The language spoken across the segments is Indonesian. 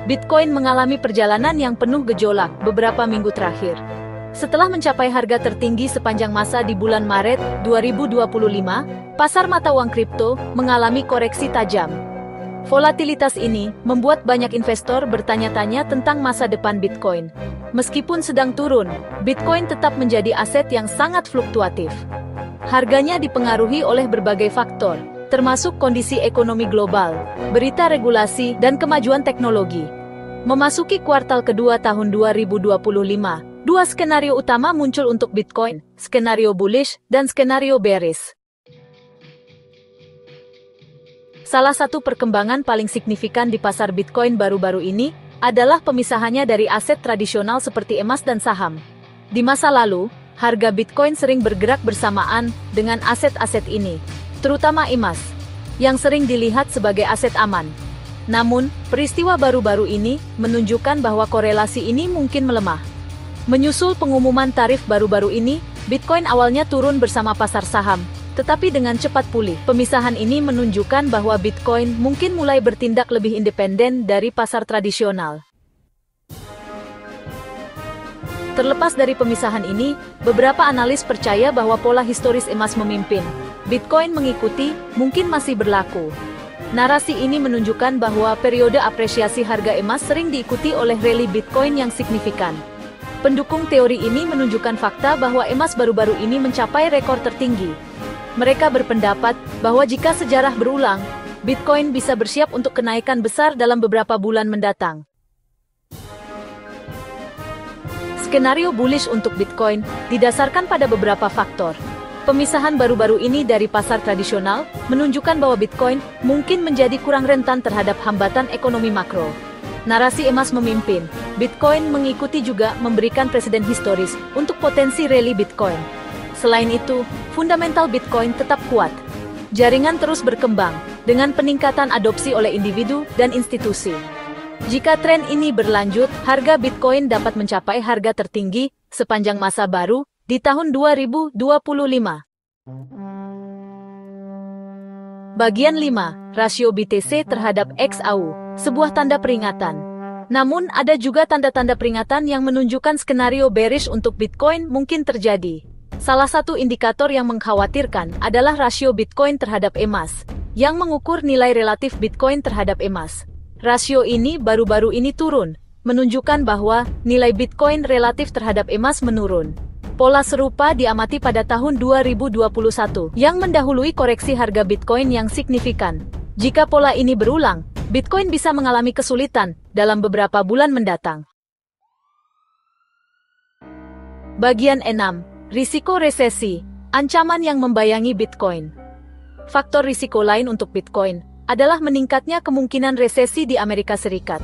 Bitcoin mengalami perjalanan yang penuh gejolak beberapa minggu terakhir. Setelah mencapai harga tertinggi sepanjang masa di bulan Maret 2025, pasar mata uang kripto mengalami koreksi tajam. Volatilitas ini membuat banyak investor bertanya-tanya tentang masa depan Bitcoin. Meskipun sedang turun, Bitcoin tetap menjadi aset yang sangat fluktuatif. Harganya dipengaruhi oleh berbagai faktor, termasuk kondisi ekonomi global, berita regulasi, dan kemajuan teknologi. Memasuki kuartal kedua tahun 2025, dua skenario utama muncul untuk Bitcoin, skenario bullish dan skenario bearish. Salah satu perkembangan paling signifikan di pasar Bitcoin baru-baru ini adalah pemisahannya dari aset tradisional seperti emas dan saham. Di masa lalu, harga Bitcoin sering bergerak bersamaan dengan aset-aset ini, terutama emas, yang sering dilihat sebagai aset aman. Namun, peristiwa baru-baru ini menunjukkan bahwa korelasi ini mungkin melemah. Menyusul pengumuman tarif baru-baru ini, Bitcoin awalnya turun bersama pasar saham, tetapi dengan cepat pulih. Pemisahan ini menunjukkan bahwa Bitcoin mungkin mulai bertindak lebih independen dari pasar tradisional. Terlepas dari pemisahan ini, beberapa analis percaya bahwa pola historis emas memimpin. Bitcoin mengikuti, mungkin masih berlaku. Narasi ini menunjukkan bahwa periode apresiasi harga emas sering diikuti oleh rally Bitcoin yang signifikan. Pendukung teori ini menunjukkan fakta bahwa emas baru-baru ini mencapai rekor tertinggi. Mereka berpendapat bahwa jika sejarah berulang, Bitcoin bisa bersiap untuk kenaikan besar dalam beberapa bulan mendatang. Skenario bullish untuk Bitcoin didasarkan pada beberapa faktor. Pemisahan baru-baru ini dari pasar tradisional menunjukkan bahwa Bitcoin mungkin menjadi kurang rentan terhadap hambatan ekonomi makro. Narasi emas memimpin, Bitcoin mengikuti juga memberikan presiden historis untuk potensi rally Bitcoin. Selain itu, fundamental Bitcoin tetap kuat. Jaringan terus berkembang dengan peningkatan adopsi oleh individu dan institusi. Jika tren ini berlanjut, harga Bitcoin dapat mencapai harga tertinggi sepanjang masa baru di tahun 2025. Bagian 5. Rasio BTC terhadap XAU, sebuah tanda peringatan. Namun, ada juga tanda-tanda peringatan yang menunjukkan skenario bearish untuk Bitcoin mungkin terjadi. Salah satu indikator yang mengkhawatirkan adalah rasio Bitcoin terhadap emas, yang mengukur nilai relatif Bitcoin terhadap emas. Rasio ini baru-baru ini turun, menunjukkan bahwa nilai Bitcoin relatif terhadap emas menurun. Pola serupa diamati pada tahun 2021, yang mendahului koreksi harga Bitcoin yang signifikan. Jika pola ini berulang, Bitcoin bisa mengalami kesulitan dalam beberapa bulan mendatang. Bagian 6. Risiko resesi, ancaman yang membayangi Bitcoin. Faktor risiko lain untuk Bitcoin adalah meningkatnya kemungkinan resesi di Amerika Serikat.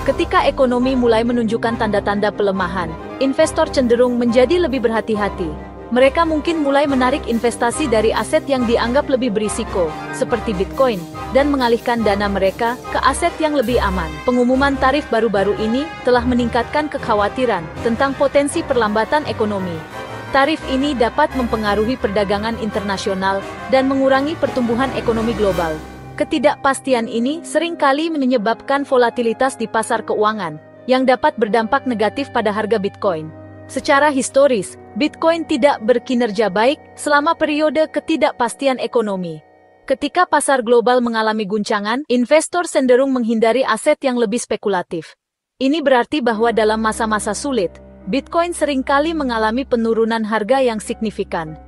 Ketika ekonomi mulai menunjukkan tanda-tanda pelemahan, investor cenderung menjadi lebih berhati-hati. Mereka mungkin mulai menarik investasi dari aset yang dianggap lebih berisiko, seperti Bitcoin, dan mengalihkan dana mereka ke aset yang lebih aman. Pengumuman tarif baru-baru ini telah meningkatkan kekhawatiran tentang potensi perlambatan ekonomi. Tarif ini dapat mempengaruhi perdagangan internasional dan mengurangi pertumbuhan ekonomi global. Ketidakpastian ini seringkali menyebabkan volatilitas di pasar keuangan, yang dapat berdampak negatif pada harga Bitcoin. Secara historis, Bitcoin tidak berkinerja baik selama periode ketidakpastian ekonomi. Ketika pasar global mengalami guncangan, investor cenderung menghindari aset yang lebih spekulatif. Ini berarti bahwa dalam masa-masa sulit, Bitcoin seringkali mengalami penurunan harga yang signifikan.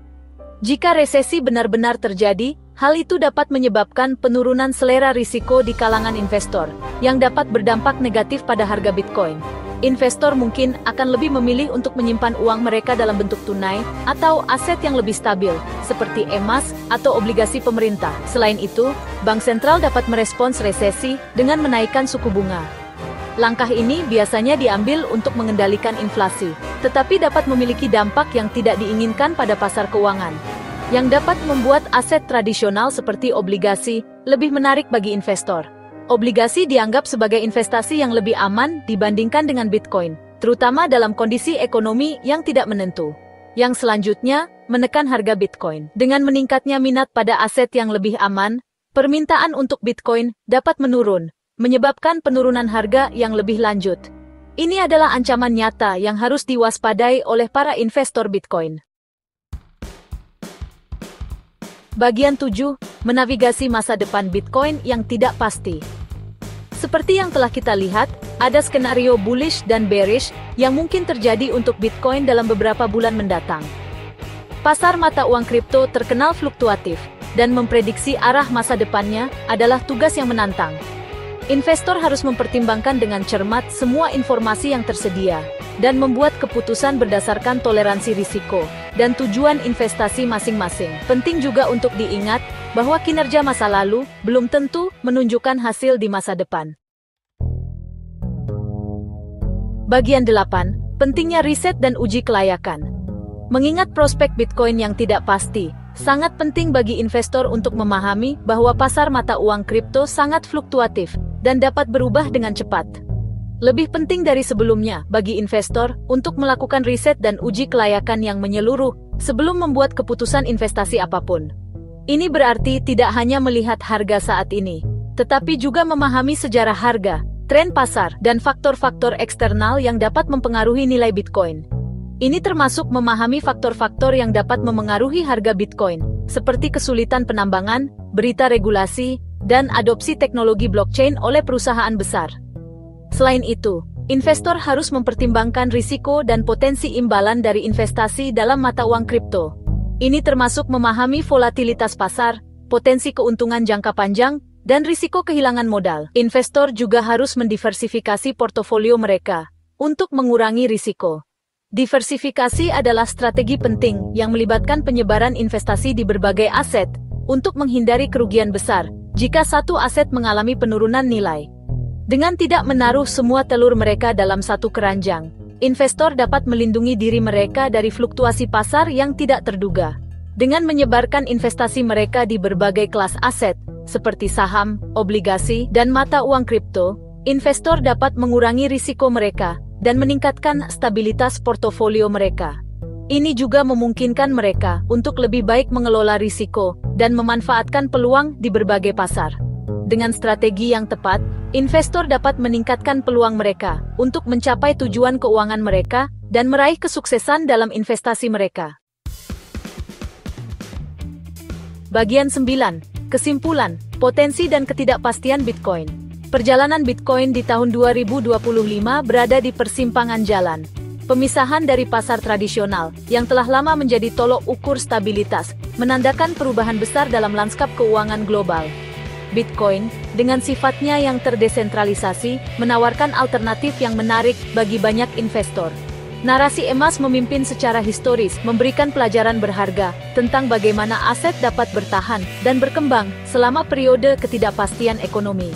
Jika resesi benar-benar terjadi, hal itu dapat menyebabkan penurunan selera risiko di kalangan investor, yang dapat berdampak negatif pada harga Bitcoin. Investor mungkin akan lebih memilih untuk menyimpan uang mereka dalam bentuk tunai, atau aset yang lebih stabil, seperti emas atau obligasi pemerintah. Selain itu, bank sentral dapat merespons resesi dengan menaikkan suku bunga. Langkah ini biasanya diambil untuk mengendalikan inflasi, tetapi dapat memiliki dampak yang tidak diinginkan pada pasar keuangan, yang dapat membuat aset tradisional seperti obligasi lebih menarik bagi investor. Obligasi dianggap sebagai investasi yang lebih aman dibandingkan dengan Bitcoin, terutama dalam kondisi ekonomi yang tidak menentu. Yang selanjutnya, menekan harga Bitcoin. Dengan meningkatnya minat pada aset yang lebih aman, permintaan untuk Bitcoin dapat menurun, menyebabkan penurunan harga yang lebih lanjut. Ini adalah ancaman nyata yang harus diwaspadai oleh para investor Bitcoin. Bagian 7, menavigasi masa depan Bitcoin yang tidak pasti. Seperti yang telah kita lihat, ada skenario bullish dan bearish yang mungkin terjadi untuk Bitcoin dalam beberapa bulan mendatang. Pasar mata uang kripto terkenal fluktuatif, dan memprediksi arah masa depannya adalah tugas yang menantang. Investor harus mempertimbangkan dengan cermat semua informasi yang tersedia, dan membuat keputusan berdasarkan toleransi risiko dan tujuan investasi masing-masing. Penting juga untuk diingat bahwa kinerja masa lalu belum tentu menunjukkan hasil di masa depan. Bagian 8, pentingnya riset dan uji kelayakan. Mengingat prospek Bitcoin yang tidak pasti, sangat penting bagi investor untuk memahami bahwa pasar mata uang kripto sangat fluktuatif dan dapat berubah dengan cepat. Lebih penting dari sebelumnya bagi investor untuk melakukan riset dan uji kelayakan yang menyeluruh sebelum membuat keputusan investasi apapun. Ini berarti tidak hanya melihat harga saat ini, tetapi juga memahami sejarah harga, tren pasar, dan faktor-faktor eksternal yang dapat mempengaruhi nilai Bitcoin. Ini termasuk memahami faktor-faktor yang dapat memengaruhi harga Bitcoin, seperti kesulitan penambangan, berita regulasi, dan adopsi teknologi blockchain oleh perusahaan besar. Selain itu, investor harus mempertimbangkan risiko dan potensi imbalan dari investasi dalam mata uang kripto. Ini termasuk memahami volatilitas pasar, potensi keuntungan jangka panjang, dan risiko kehilangan modal. Investor juga harus mendiversifikasi portofolio mereka untuk mengurangi risiko. Diversifikasi adalah strategi penting yang melibatkan penyebaran investasi di berbagai aset untuk menghindari kerugian besar jika satu aset mengalami penurunan nilai. Dengan tidak menaruh semua telur mereka dalam satu keranjang, investor dapat melindungi diri mereka dari fluktuasi pasar yang tidak terduga. Dengan menyebarkan investasi mereka di berbagai kelas aset, seperti saham, obligasi, dan mata uang kripto, investor dapat mengurangi risiko mereka dan meningkatkan stabilitas portofolio mereka. Ini juga memungkinkan mereka untuk lebih baik mengelola risiko dan memanfaatkan peluang di berbagai pasar. Dengan strategi yang tepat, investor dapat meningkatkan peluang mereka untuk mencapai tujuan keuangan mereka dan meraih kesuksesan dalam investasi mereka. Bagian 9, kesimpulan, potensi dan ketidakpastian Bitcoin. Perjalanan Bitcoin di tahun 2025 berada di persimpangan jalan. Pemisahan dari pasar tradisional, yang telah lama menjadi tolok ukur stabilitas, menandakan perubahan besar dalam lanskap keuangan global. Bitcoin, dengan sifatnya yang terdesentralisasi, menawarkan alternatif yang menarik bagi banyak investor. Narasi emas memimpin secara historis, memberikan pelajaran berharga tentang bagaimana aset dapat bertahan dan berkembang selama periode ketidakpastian ekonomi.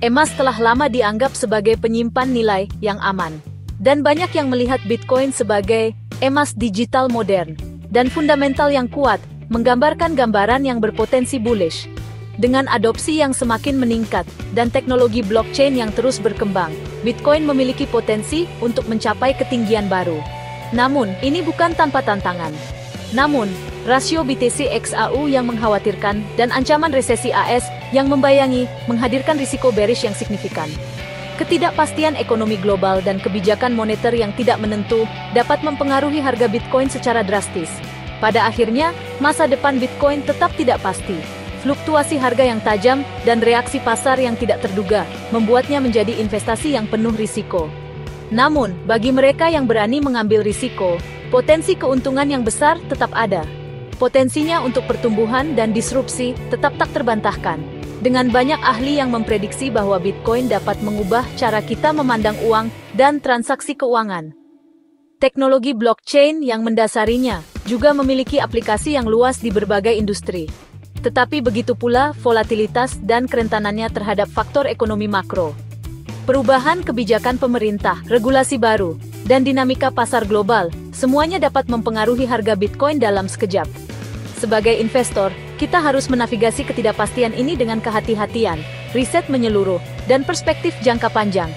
Emas telah lama dianggap sebagai penyimpan nilai yang aman, dan banyak yang melihat Bitcoin sebagai emas digital modern dan fundamental yang kuat, menggambarkan gambaran yang berpotensi bullish. Dengan adopsi yang semakin meningkat dan teknologi blockchain yang terus berkembang, Bitcoin memiliki potensi untuk mencapai ketinggian baru. Namun, ini bukan tanpa tantangan. Namun, rasio BTC-XAU yang mengkhawatirkan dan ancaman resesi AS yang membayangi menghadirkan risiko bearish yang signifikan. Ketidakpastian ekonomi global dan kebijakan moneter yang tidak menentu dapat mempengaruhi harga Bitcoin secara drastis. Pada akhirnya, masa depan Bitcoin tetap tidak pasti. Fluktuasi harga yang tajam dan reaksi pasar yang tidak terduga membuatnya menjadi investasi yang penuh risiko. Namun, bagi mereka yang berani mengambil risiko, potensi keuntungan yang besar tetap ada. Potensinya untuk pertumbuhan dan disrupsi tetap tak terbantahkan. Dengan banyak ahli yang memprediksi bahwa Bitcoin dapat mengubah cara kita memandang uang dan transaksi keuangan. Teknologi blockchain yang mendasarinya juga memiliki aplikasi yang luas di berbagai industri. Tetapi begitu pula volatilitas dan kerentanannya terhadap faktor ekonomi makro. Perubahan kebijakan pemerintah, regulasi baru, dan dinamika pasar global, semuanya dapat mempengaruhi harga Bitcoin dalam sekejap. Sebagai investor, kita harus menavigasi ketidakpastian ini dengan kehati-hatian, riset menyeluruh, dan perspektif jangka panjang.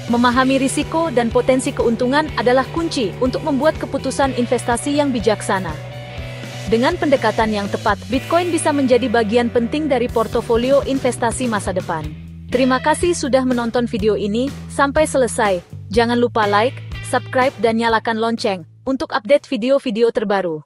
Memahami risiko dan potensi keuntungan adalah kunci untuk membuat keputusan investasi yang bijaksana. Dengan pendekatan yang tepat, Bitcoin bisa menjadi bagian penting dari portofolio investasi masa depan. Terima kasih sudah menonton video ini sampai selesai. Jangan lupa like, subscribe dan nyalakan lonceng untuk update video-video terbaru.